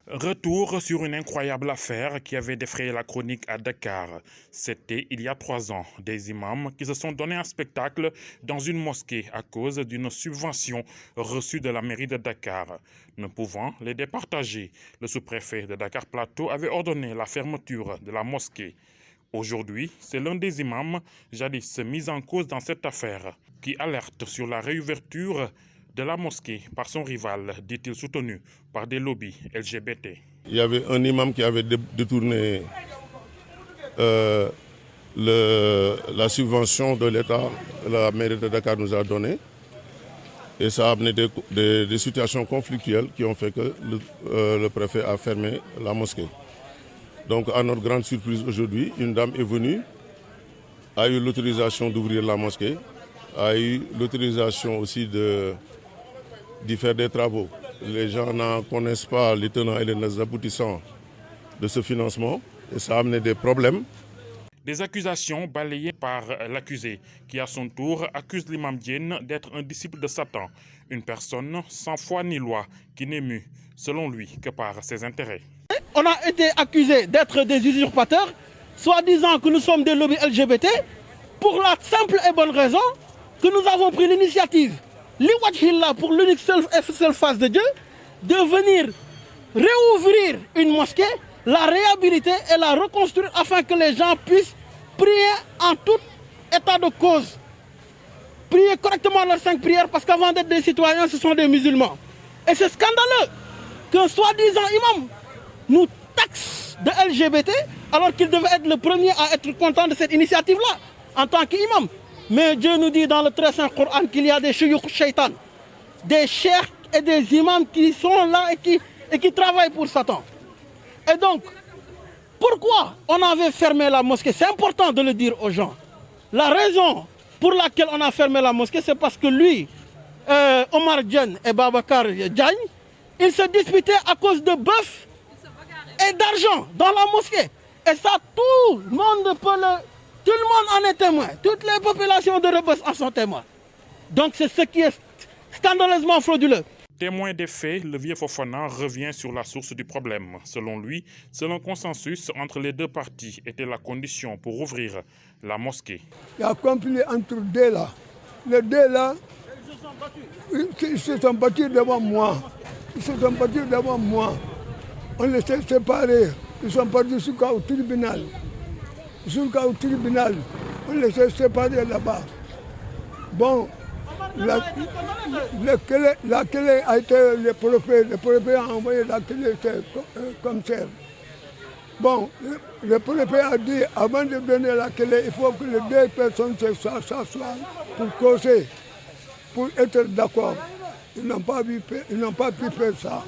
Retour sur une incroyable affaire qui avait défrayé la chronique à Dakar. C'était il y a 3 ans. Des imams qui se sont donné un spectacle dans une mosquée à cause d'une subvention reçue de la mairie de Dakar. Ne pouvant les départager, le sous-préfet de Dakar Plateau avait ordonné la fermeture de la mosquée. Aujourd'hui, c'est l'un des imams jadis mis en cause dans cette affaire qui alerte sur la réouverture de la mosquée par son rival, dit-il, soutenu par des lobbies LGBT. Il y avait un imam qui avait détourné la subvention de l'État, la mairie de Dakar nous a donné. Et ça a amené des situations conflictuelles qui ont fait que le préfet a fermé la mosquée. Donc à notre grande surprise aujourd'hui, une dame est venue, a eu l'autorisation d'ouvrir la mosquée, a eu l'autorisation aussi d'y faire des travaux. Les gens n'en connaissent pas les tenants et les aboutissants de ce financement et ça a amené des problèmes. Des accusations balayées par l'accusé qui à son tour accuse l'imam Diène d'être un disciple de Satan, une personne sans foi ni loi qui n'est mue, selon lui, que par ses intérêts. On a été accusés d'être des usurpateurs, soi-disant que nous sommes des lobbies LGBT, pour la simple et bonne raison que nous avons pris l'initiative, l'Iwajhillah pour l'unique seule face de Dieu, de venir réouvrir une mosquée, la réhabiliter et la reconstruire afin que les gens puissent prier en tout état de cause. Prier correctement leurs 5 prières parce qu'avant d'être des citoyens, ce sont des musulmans. Et c'est scandaleux qu'un soi-disant imam nous taxe de LGBT alors qu'il devait être le premier à être content de cette initiative-là en tant qu'imam. Mais Dieu nous dit dans le très saint Coran qu'il y a des shuyukh shaitan, des cheikhs et des imams qui sont là et qui travaillent pour Satan. Et donc, pourquoi on avait fermé la mosquée? C'est important de le dire aux gens. La raison pour laquelle on a fermé la mosquée, c'est parce que lui, Omar Diène et Babacar Diagne, ils se disputaient à cause de bœuf et d'argent dans la mosquée. Et ça, tout le monde en est témoin. Toutes les populations de Rebeuss en sont témoins. Donc c'est ce qui est scandaleusement frauduleux. Témoin des faits, le vieux Fofana revient sur la source du problème. Selon lui, seul un consensus entre les deux parties était la condition pour ouvrir la mosquée. Il y a conflit entre deux là. Les deux là, ils se sont battus devant moi. On les a séparés. Ils sont partis jusqu'au tribunal. On les a séparés là-bas. Bon, la clé a été le préfet a envoyé la clé comme ça. Bon, le préfet a dit, avant de donner la clé, il faut que les deux personnes s'assoient pour causer, pour être d'accord. Ils n'ont pas pu faire ça.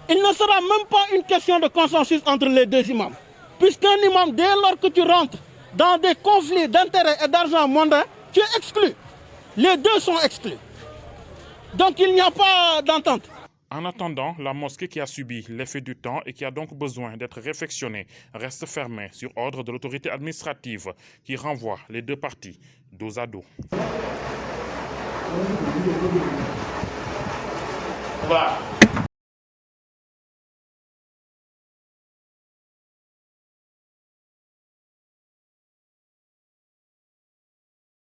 Il ne sera même pas une question de consensus entre les deux imams. Puisqu'un imam, dès lors que tu rentres dans des conflits d'intérêts et d'argent mondain, tu es exclu. Les deux sont exclus. Donc il n'y a pas d'entente. En attendant, la mosquée qui a subi l'effet du temps et qui a donc besoin d'être réfectionnée reste fermée sur ordre de l'autorité administrative qui renvoie les deux parties dos à dos. Voilà.